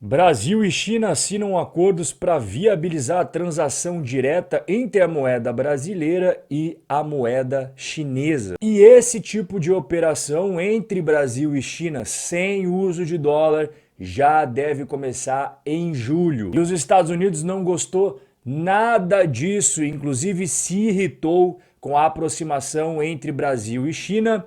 Brasil e China assinam acordos para viabilizar a transação direta entre a moeda brasileira e a moeda chinesa. E esse tipo de operação entre Brasil e China sem uso de dólar já deve começar em julho. E os Estados Unidos não gostou nada disso, inclusive se irritou com a aproximação entre Brasil e China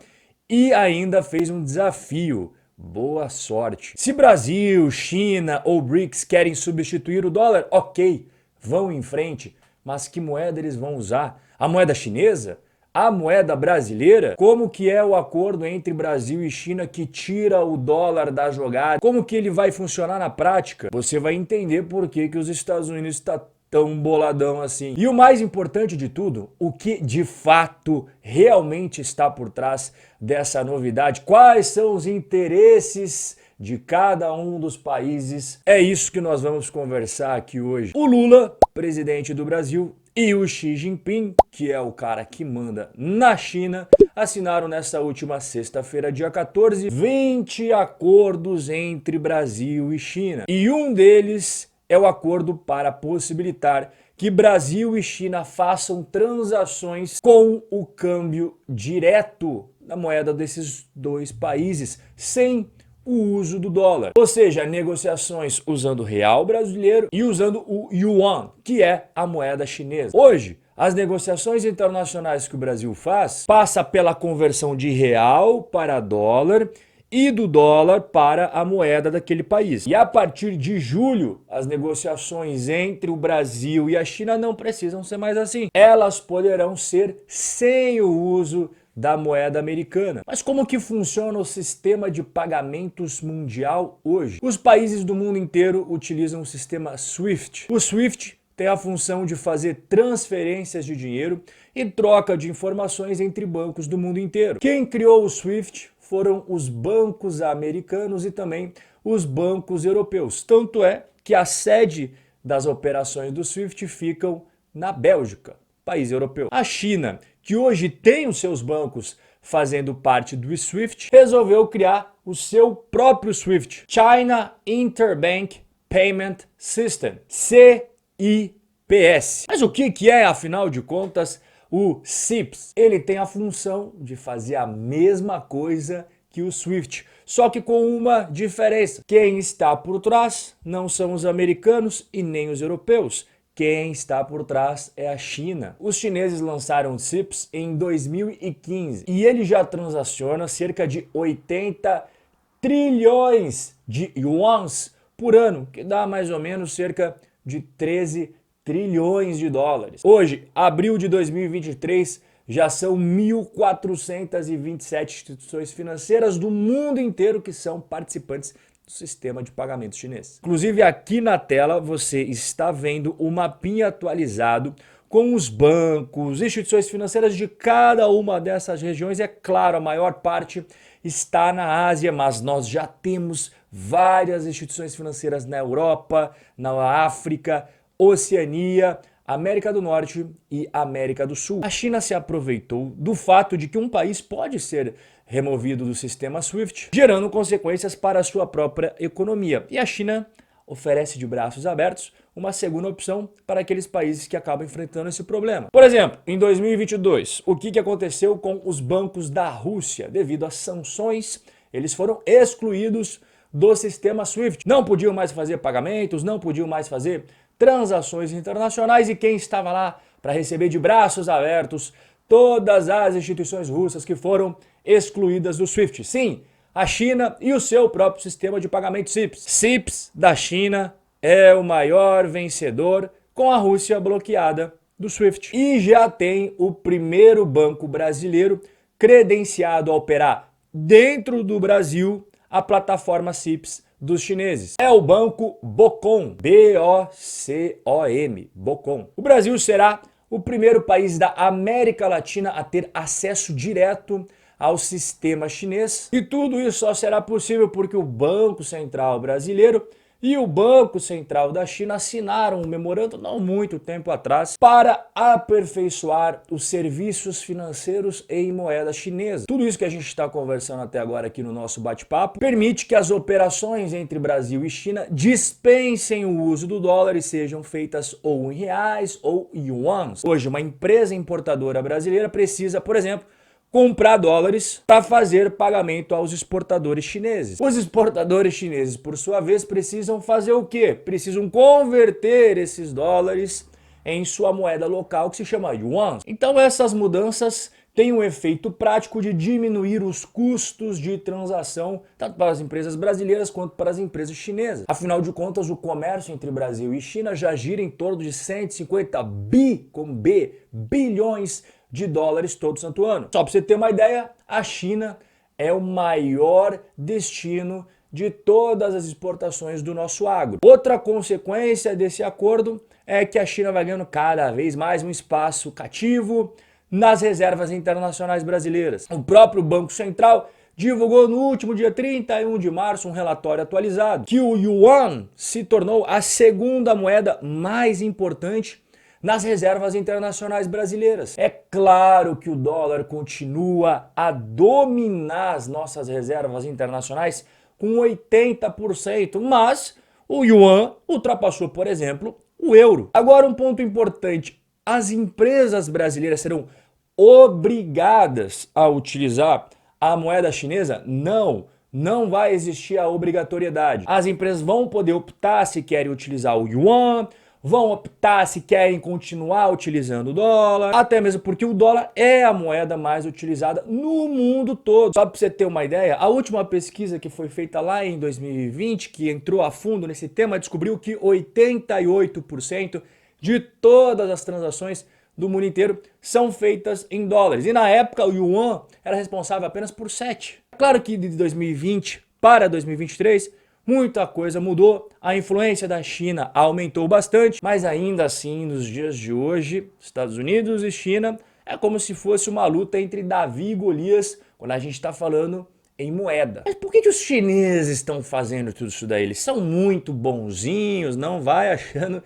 e ainda fez um desafio. Boa sorte. Se Brasil, China ou BRICS querem substituir o dólar, ok, vão em frente. Mas que moeda eles vão usar? A moeda chinesa? A moeda brasileira? Como que é o acordo entre Brasil e China que tira o dólar da jogada? Como que ele vai funcionar na prática? Você vai entender por que os Estados Unidos estão tão boladão assim. E o mais importante de tudo, o que de fato realmente está por trás dessa novidade, quais são os interesses de cada um dos países. É isso que nós vamos conversar aqui hoje. O Lula, presidente do Brasil, e o Xi Jinping, que é o cara que manda na China, assinaram nessa última sexta-feira, dia 14, 20 acordos entre Brasil e China. E um deles é o acordo para possibilitar que Brasil e China façam transações com o câmbio direto da moeda desses dois países, sem o uso do dólar. Ou seja, negociações usando o real brasileiro e usando o yuan, que é a moeda chinesa. Hoje, as negociações internacionais que o Brasil faz passa pela conversão de real para dólar e do dólar para a moeda daquele país. E a partir de julho, as negociações entre o Brasil e a China não precisam ser mais assim. Elas poderão ser sem o uso da moeda americana. Mas como que funciona o sistema de pagamentos mundial hoje? Os países do mundo inteiro utilizam o sistema SWIFT. O SWIFT tem a função de fazer transferências de dinheiro e troca de informações entre bancos do mundo inteiro. Quem criou o SWIFT foram os bancos americanos e também os bancos europeus. Tanto é que a sede das operações do SWIFT ficam na Bélgica, país europeu. A China, que hoje tem os seus bancos fazendo parte do SWIFT, resolveu criar o seu próprio SWIFT, China Interbank Payment System, CIPS. Mas o que é, afinal de contas, o CIPS? Ele tem a função de fazer a mesma coisa que o SWIFT, só que com uma diferença. Quem está por trás não são os americanos e nem os europeus. Quem está por trás é a China. Os chineses lançaram o CIPS em 2015 e ele já transaciona cerca de 80 trilhões de yuans por ano, que dá mais ou menos cerca de 13 trilhões de dólares. Hoje, abril de 2023, já são 1.427 instituições financeiras do mundo inteiro que são participantes do sistema de pagamento chinês. Inclusive, aqui na tela você está vendo o mapinha atualizado com os bancos, instituições financeiras de cada uma dessas regiões. É claro, a maior parte está na Ásia, mas nós já temos várias instituições financeiras na Europa, na África, Oceania, América do Norte e América do Sul. A China se aproveitou do fato de que um país pode ser removido do sistema SWIFT, gerando consequências para a sua própria economia. E a China oferece de braços abertos uma segunda opção para aqueles países que acabam enfrentando esse problema. Por exemplo, em 2022, o que aconteceu com os bancos da Rússia? Devido às sanções, eles foram excluídos do sistema SWIFT. Não podiam mais fazer pagamentos, não podiam mais fazer transações internacionais, e quem estava lá para receber de braços abertos todas as instituições russas que foram excluídas do SWIFT? Sim, a China e o seu próprio sistema de pagamento CIPS. CIPS da China é o maior vencedor, com a Rússia bloqueada do SWIFT. E já tem o primeiro banco brasileiro credenciado a operar dentro do Brasil a plataforma CIPS dos chineses. É o banco BOCOM, B-O-C-O-M, BOCOM. O Brasil será o primeiro país da América Latina a ter acesso direto ao sistema chinês. E tudo isso só será possível porque o Banco Central brasileiro e o Banco Central da China assinaram um memorando não muito tempo atrás para aperfeiçoar os serviços financeiros em moeda chinesa. Tudo isso que a gente está conversando até agora aqui no nosso bate-papo permite que as operações entre Brasil e China dispensem o uso do dólar e sejam feitas ou em reais ou yuans. Hoje, uma empresa importadora brasileira precisa, por exemplo, comprar dólares para fazer pagamento aos exportadores chineses. Os exportadores chineses, por sua vez, precisam fazer o quê? Precisam converter esses dólares em sua moeda local, que se chama yuan. Então essas mudanças têm um efeito prático de diminuir os custos de transação, tanto para as empresas brasileiras quanto para as empresas chinesas. Afinal de contas, o comércio entre Brasil e China já gira em torno de 150 bilhões de dólares todo santo ano. Só para você ter uma ideia, a China é o maior destino de todas as exportações do nosso agro. Outra consequência desse acordo é que a China vai ganhando cada vez mais um espaço cativo nas reservas internacionais brasileiras. O próprio Banco Central divulgou no último dia 31 de março um relatório atualizado que o yuan se tornou a segunda moeda mais importante nas reservas internacionais brasileiras. É claro que o dólar continua a dominar as nossas reservas internacionais com 80%, mas o yuan ultrapassou, por exemplo, o euro. Agora um ponto importante, as empresas brasileiras serão obrigadas a utilizar a moeda chinesa? Não vai existir a obrigatoriedade. As empresas vão poder optar se querem utilizar o yuan, vão optar se querem continuar utilizando o dólar, até mesmo porque o dólar é a moeda mais utilizada no mundo todo. Só para você ter uma ideia, a última pesquisa que foi feita lá em 2020, que entrou a fundo nesse tema, descobriu que 88% de todas as transações do mundo inteiro são feitas em dólares. E na época o yuan era responsável apenas por 7%. Claro que de 2020 para 2023, muita coisa mudou, a influência da China aumentou bastante, mas ainda assim, nos dias de hoje, Estados Unidos e China é como se fosse uma luta entre Davi e Golias, quando a gente está falando em moeda. Mas por que os chineses estão fazendo tudo isso daí? Eles são muito bonzinhos, não vai achando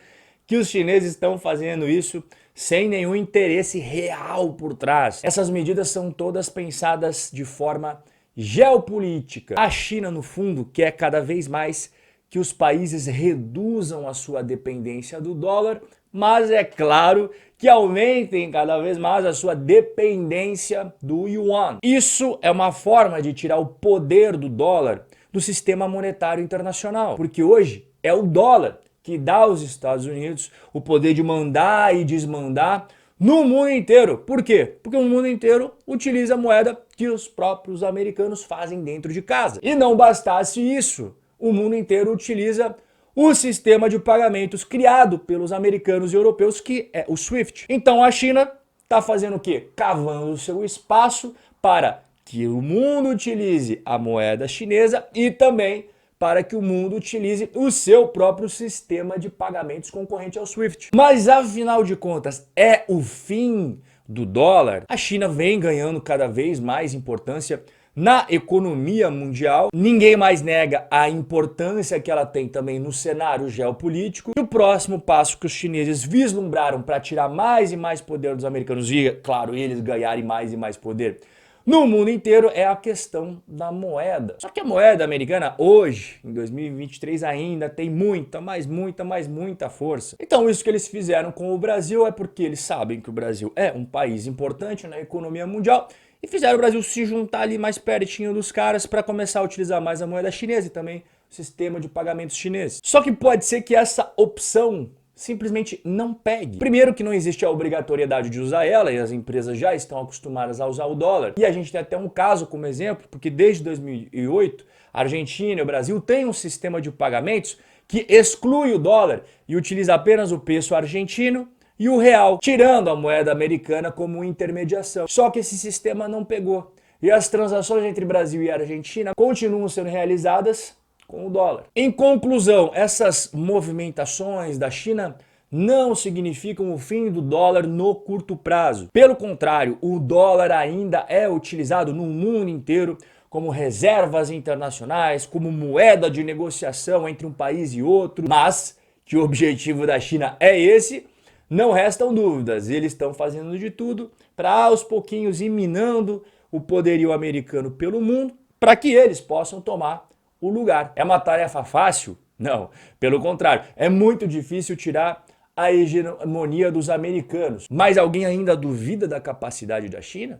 que os chineses estão fazendo isso sem nenhum interesse real por trás. Essas medidas são todas pensadas de forma geopolítica. A China, no fundo, quer cada vez mais que os países reduzam a sua dependência do dólar, mas é claro que aumentem cada vez mais a sua dependência do yuan. Isso é uma forma de tirar o poder do dólar do sistema monetário internacional, porque hoje é o dólar que dá aos Estados Unidos o poder de mandar e desmandar no mundo inteiro. Por quê? Porque o mundo inteiro utiliza a moeda que os próprios americanos fazem dentro de casa. E não bastasse isso, o mundo inteiro utiliza o sistema de pagamentos criado pelos americanos e europeus, que é o SWIFT. Então a China está fazendo o quê? Cavando o seu espaço para que o mundo utilize a moeda chinesa e também para que o mundo utilize o seu próprio sistema de pagamentos concorrente ao SWIFT. Mas afinal de contas, é o fim do dólar? A China vem ganhando cada vez mais importância na economia mundial. Ninguém mais nega a importância que ela tem também no cenário geopolítico. E o próximo passo que os chineses vislumbraram para tirar mais e mais poder dos americanos e, claro, eles ganharem mais e mais poder no mundo inteiro é a questão da moeda. Só que a moeda americana hoje, em 2023, ainda tem muita força. Então isso que eles fizeram com o Brasil é porque eles sabem que o Brasil é um país importante na economia mundial e fizeram o Brasil se juntar ali mais pertinho dos caras para começar a utilizar mais a moeda chinesa e também o sistema de pagamentos chinês. Só que pode ser que essa opção simplesmente não pegue. Primeiro que não existe a obrigatoriedade de usar ela e as empresas já estão acostumadas a usar o dólar. E a gente tem até um caso como exemplo, porque desde 2008 a Argentina e o Brasil têm um sistema de pagamentos que exclui o dólar e utiliza apenas o peso argentino e o real, tirando a moeda americana como intermediação. Só que esse sistema não pegou. E as transações entre Brasil e Argentina continuam sendo realizadas com o dólar. Em conclusão, essas movimentações da China não significam o fim do dólar no curto prazo. Pelo contrário, o dólar ainda é utilizado no mundo inteiro como reservas internacionais, como moeda de negociação entre um país e outro, mas que o objetivo da China é esse, não restam dúvidas. Eles estão fazendo de tudo para aos pouquinhos ir minando o poderio americano pelo mundo, para que eles possam tomar o lugar. É uma tarefa fácil? Não, pelo contrário, é muito difícil tirar a hegemonia dos americanos. Mas alguém ainda duvida da capacidade da China?